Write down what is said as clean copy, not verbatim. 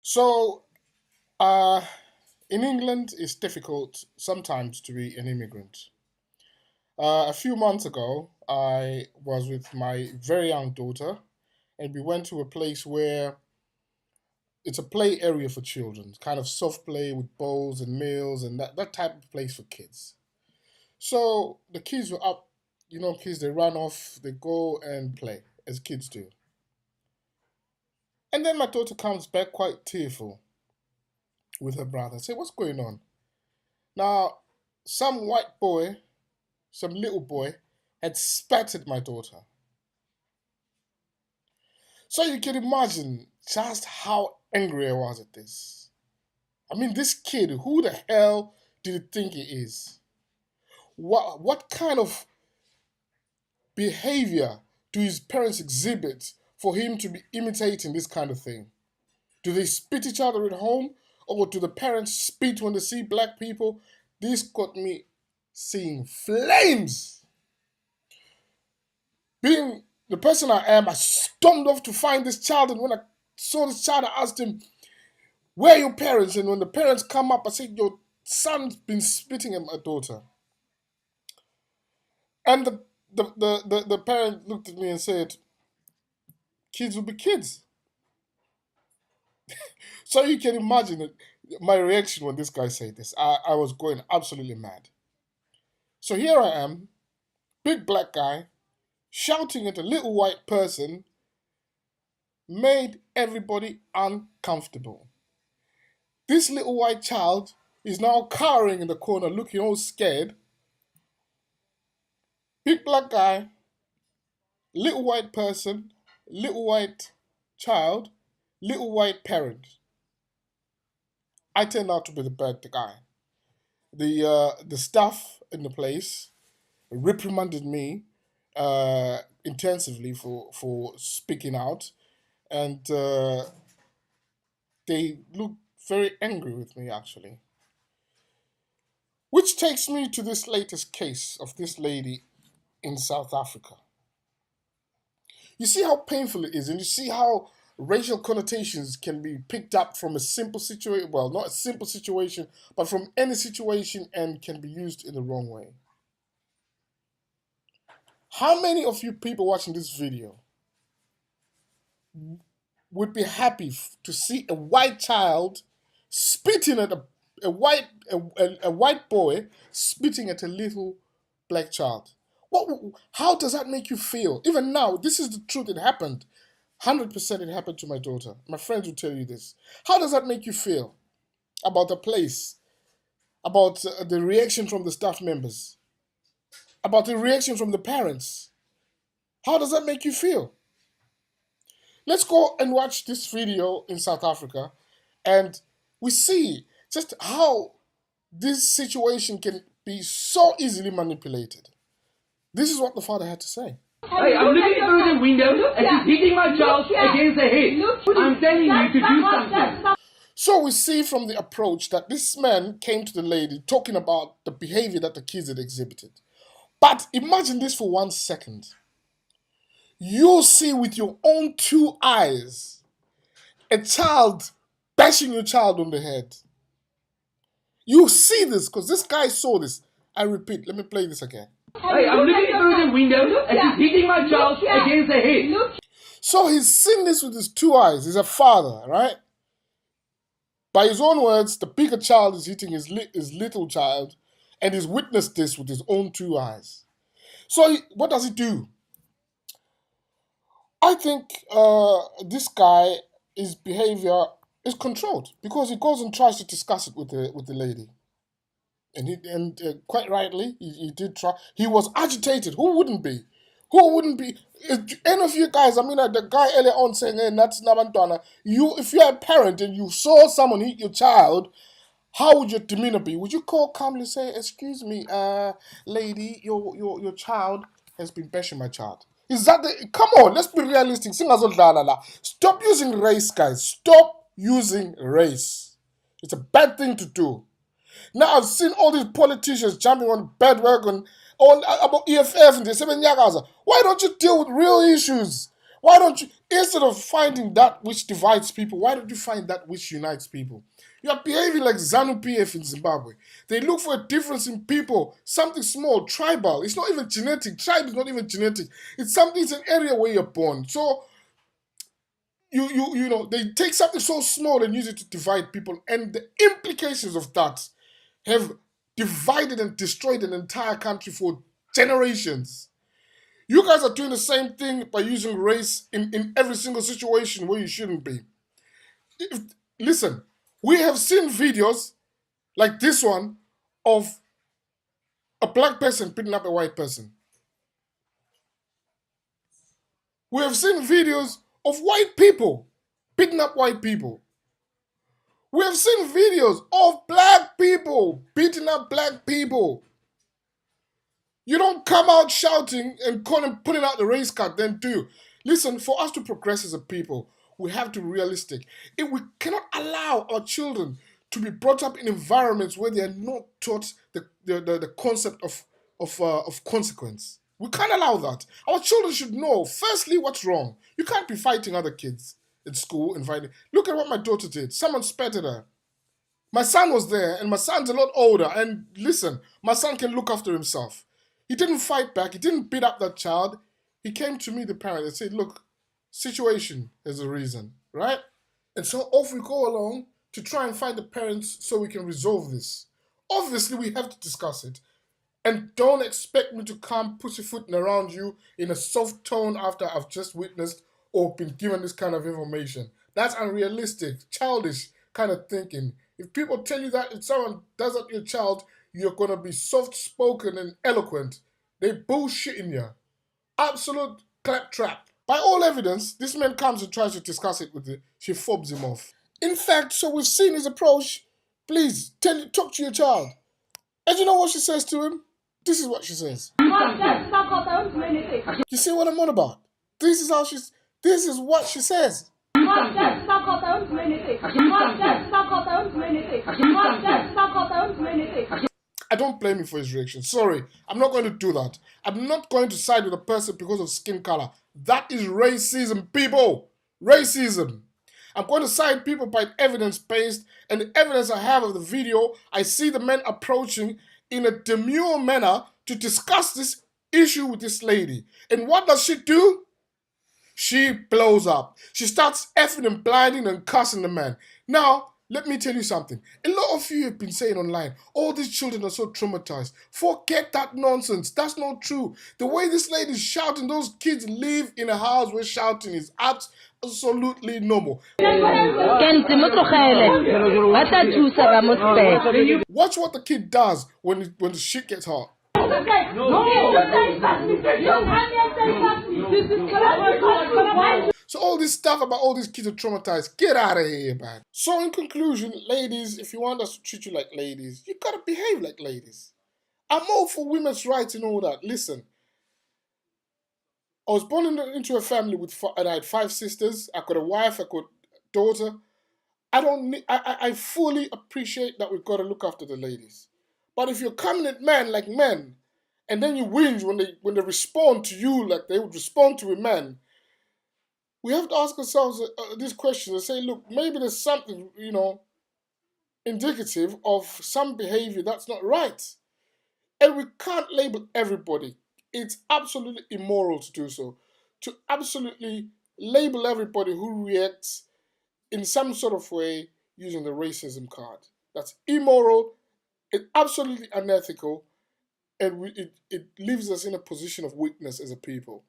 So, uh, in England, it's difficult sometimes to be an immigrant. A few months ago, I was with my very young daughter, and we went to a place where it's a play area for children, kind of soft play with bowls and meals and that type of place for kids. So the kids were up, kids, they run off, they go and play, as kids do. And then my daughter comes back quite tearful with her brother. I say, what's going on? Now, some white boy, some little boy, had spat at my daughter. So you can imagine just how angry I was at this. I mean, this kid, who the hell did he think he is? What kind of behavior do his parents exhibit for him to be imitating this kind of thing? Do they spit each other at home? Or do the parents spit when they see black people? This got me seeing flames. Being the person I am, I stormed off to find this child, and when I saw this child, I asked him, where are your parents? And when the parents come up, I said, your son's been spitting at my daughter. And the parent looked at me and said, kids will be kids. So you can imagine my reaction when this guy said this. I was going absolutely mad. So here I am, big black guy, shouting at a little white person, made everybody uncomfortable. This little white child is now cowering in the corner, looking all scared. Big black guy, little white person, little white child, little white parent. I turned out to be the bad guy. The staff in the place reprimanded me intensively for speaking out, and they looked very angry with me actually. Which takes me to this latest case of this lady in South Africa. You see how painful it is, and you see how racial connotations can be picked up from a simple situation, well, not a simple situation, but from any situation and can be used in the wrong way. How many of you people watching this video would be happy to see a white child spitting at a white boy spitting at a little black child? How does that make you feel? Even now, this is the truth. It happened. 100% it happened to my daughter. My friends will tell you this. How does that make you feel about the place, about the reaction from the staff members, about the reaction from the parents? How does that make you feel? Let's go and watch this video in South Africa, and we see just how this situation can be so easily manipulated. This is what the father had to say. Hey, I'm looking through the window and she's hitting my child against the head. I'm telling you to do something. So we see from the approach that this man came to the lady talking about the behavior that the kids had exhibited. But imagine this for 1 second. You see with your own two eyes a child bashing your child on the head. You see this because this guy saw this. I repeat, let me play this again. Hey, I'm looking through the window and she's hitting my child against the head. So he's seen this with his two eyes. He's a father, right? By his own words, the bigger child is hitting his little child, and he's witnessed this with his own two eyes. So what does he do? I think this guy, his behavior is controlled because he goes and tries to discuss it with the lady. And quite rightly, he did try. He was agitated. Who wouldn't be? Who wouldn't be? Any of you guys, I mean, the guy earlier on saying, hey, that's Nabantwana. If you're a parent and you saw someone hit your child, how would your demeanor be? Would you call calmly, say, excuse me, lady, your child has been bashing my child? Is that the... Come on, let's be realistic. Stop using race, guys. Stop using race. It's a bad thing to do. Now I've seen all these politicians jumping on bandwagon all about EFF and the 7 Yagaza. Why don't you deal with real issues? Why don't you, instead of finding that which divides people, why don't you find that which unites people? You are behaving like ZANU-PF in Zimbabwe. They look for a difference in people, something small, tribal. It's not even genetic. Tribe is not even genetic. It's something, it's an area where you're born. So, you know, they take something so small and use it to divide people. And the implications of that have divided and destroyed an entire country for generations. You guys are doing the same thing by using race in every single situation where you shouldn't be. Listen, we have seen videos like this one of a black person beating up a white person. We have seen videos of white people beating up white people. We have seen videos of black people beating up black people. You don't come out shouting and putting out the race card, then do you? Listen, for us to progress as a people, we have to be realistic. If we cannot allow our children to be brought up in environments where they are not taught the concept of consequence. We can't allow that. Our children should know, firstly, what's wrong. You can't be fighting other kids in school and fighting. Look at what my daughter did. Someone spat at her. My son was there, and my son's a lot older. And listen, my son can look after himself. He didn't fight back. He didn't beat up that child. He came to me, the parent, and said, look, situation is a reason, right? And so off we go along to try and find the parents so we can resolve this. Obviously, we have to discuss it. And don't expect me to come pussyfooting around you in a soft tone after I've just witnessed or been given this kind of information. That's unrealistic, childish kind of thinking. If people tell you that if someone does that to your child, you're going to be soft-spoken and eloquent. They bullshitting you. Absolute claptrap. By all evidence, this man comes and tries to discuss it with her. She fobs him off. In fact, so we've seen his approach. Please, talk to your child. And you know what she says to him? This is what she says. You see what I'm on about? This is what she says. I don't blame him for his reaction. Sorry, I'm not going to do that. I'm not going to side with a person because of skin color. That is racism, people. Racism. I'm going to side people by evidence-based, and the evidence I have of the video, I see the men approaching in a demure manner to discuss this issue with this lady. And what does she do? She blows up. She starts effing and blinding and cussing the man. Now, let me tell you something. A lot of you have been saying online, all these children are so traumatized. Forget that nonsense. That's not true. The way this lady is shouting, those kids live in a house where shouting is absolutely normal. Watch what the kid does when the shit gets hot. So all this stuff about all these kids are traumatized, get out of here, man. So in conclusion, ladies, if you want us to treat you like ladies, you gotta behave like ladies. I'm all for women's rights and all that. Listen, I was born into a family and I had 5 sisters. I got a wife, I got a daughter. I fully appreciate that we've got to look after the ladies. But if you're coming at men like men, and then you whinge when they respond to you like they would respond to a man, we have to ask ourselves these questions and say, look, maybe there's something, indicative of some behavior that's not right. And we can't label everybody. It's absolutely immoral to do so. To absolutely label everybody who reacts in some sort of way using the racism card. That's immoral, it's absolutely unethical, and it leaves us in a position of weakness as a people.